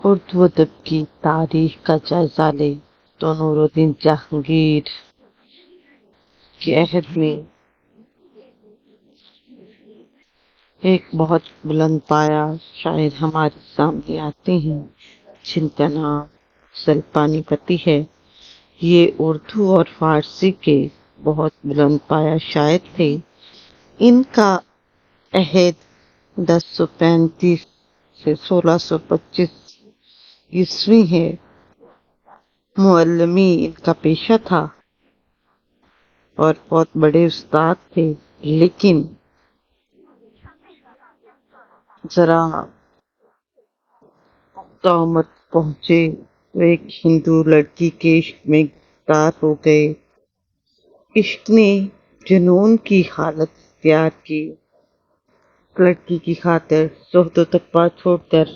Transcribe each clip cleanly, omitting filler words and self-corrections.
اردو ادب کی تاریخ کا جائزہ لیں تو نور الدین جہانگیر کے عہد میں ایک بہت بلند پایہ شاعر ہمارے سامنے آتے ہیں جن کا نام افضل پانی پتی ہے۔ یہ اردو اور فارسی کے بہت بلند پایہ شاعر تھے۔ ان کا عہد 1035 سے 1625 عیسوی ہے۔ معلمی ان کا پیشہ تھا اور بہت بڑے استاد تھے، لیکن ذرا پختہ عمر پہنچے تو ایک ہندو لڑکی کے عشق میں گرفتار ہو گئے۔ عشق نے جنون کی حالت اختیار کی۔ لڑکی کی خاطر زہد و تقویٰ چھوڑ کر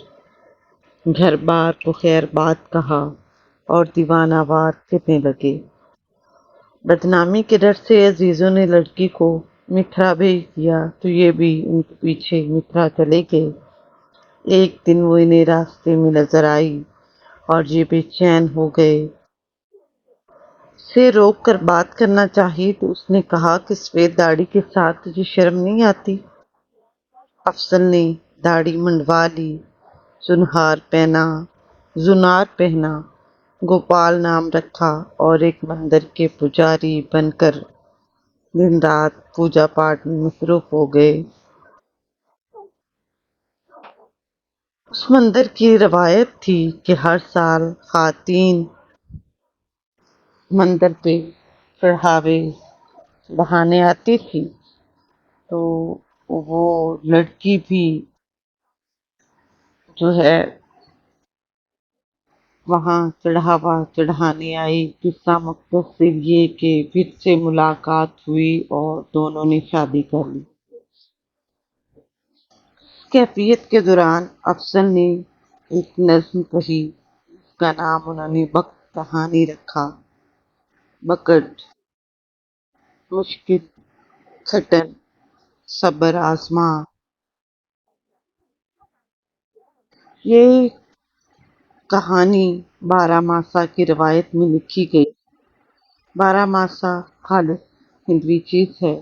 گھر بار کو خیر بات کہا اور دیوانہ وار کرنے لگے۔ بدنامی کے ڈر سے عزیزوں نے لڑکی کو متھرا بھیج دیا تو یہ بھی ان کے پیچھے متھرا چلے گئے۔ ایک دن وہ انہیں راستے میں نظر آئی اور یہ بے چین ہو گئے۔ اسے روک کر بات کرنا چاہی تو اس نے کہا کہ سفید داڑھی کے ساتھ تجھے شرم نہیں آتی؟ افضل نے داڑھی منڈوا لی، زنار پہنا، گوپال نام رکھا اور ایک مندر کے پجاری بن کر دن رات پوجا پاٹ میں مصروف ہو گئے۔ اس مندر کی روایت تھی کہ ہر سال خواتین مندر پہ چڑھاوے بہانے آتی تھی، تو وہ لڑکی بھی جو ہے وہاں چڑھاوا چڑھانے آئی، جس کا مقصد صرف یہ کہ پھر سے ملاقات ہوئی اور دونوں نے شادی کر لی۔ کیفیت کے دوران افضل نے ایک نظم کہی، اس کا نام انہوں نے وقت کہانی رکھا۔ بکٹ، مشکل، کھٹن، صبر آزما۔ یہ کہانی بارہ ماسہ کی روایت میں لکھی گئی۔ بارہ ماسہ خالص ہندوی چیز ہے۔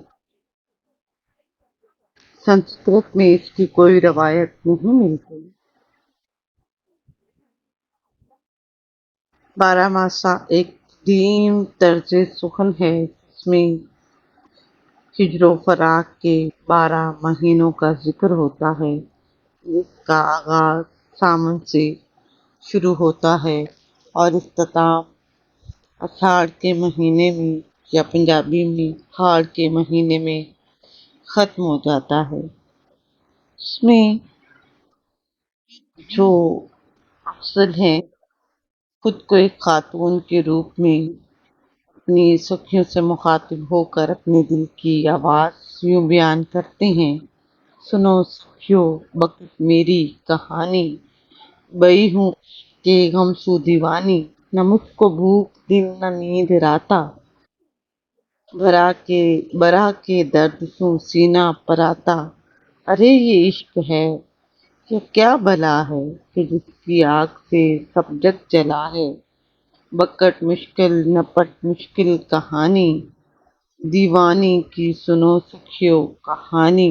سنسکرت میں اس کی کوئی روایت نہیں ملتی۔ بارہ ماسہ ایک قدیم طرز سخن ہے جس میں ہجر و فراق کے 12 مہینوں کا ذکر ہوتا ہے، جس کا آغاز ساون سے شروع ہوتا ہے اور اختتام اساڑھ کے مہینے میں یا پنجابی میں ہاڑ کے مہینے میں ختم ہو جاتا ہے۔ اس میں جو افضل ہیں خود کو ایک خاتون کے روپ میں اپنی سکھیوں سے مخاطب ہو کر اپنے دل کی آواز یوں بیان کرتے ہیں: سنو سکھیو بکٹ میری کہانی، بئی ہوں کہ غم سو دیوانی، نہ مجھ کو بھوک دن نہ نیند راتا، برا کے درد سوں سینہ پراتا۔ ارے یہ عشق ہے یا کیا بلا ہے کہ جس کی آگ سے سب جگ جلا ہے، بکٹ مشکل نپٹ مشکل کہانی، دیوانی کی سنو سکھیو کہانی۔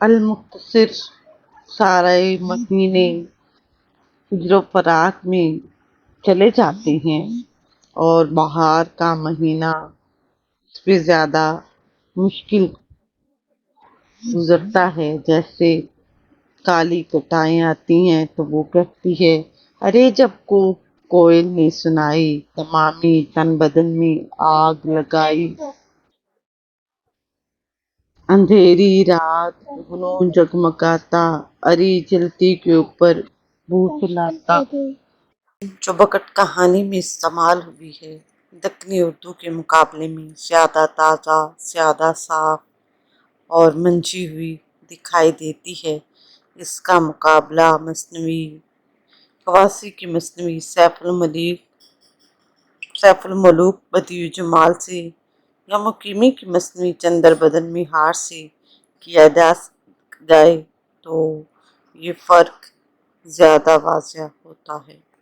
المختصر سارے مہینے ہجر و فراق میں چلے جاتے ہیں اور بہار کا مہینہ اس پہ زیادہ مشکل گزرتا ہے۔ جیسے کالی کٹائیں آتی ہیں تو وہ کہتی ہے: ارے جب کو کوئل نے سنائی، تمامی تن بدن میں آگ لگائی، اندھیری رات جگنوں جگمگاتا، اری جلتی کے اوپر بو چلاتا، جو بکٹ کہانی میں استعمال ہوئی ہے، دکنی اردو کے مقابلے میں زیادہ تازہ، زیادہ صاف اور منجھی ہوئی دکھائی دیتی ہے۔ اس کا مقابلہ مثنوی قواسی کی مثنوی سیف الملوک بدیع الجمال سے یا مقیمی کی مثنوی چندر بدن میں ہار سے کیا جائے تو یہ فرق زیادہ واضح ہوتا ہے۔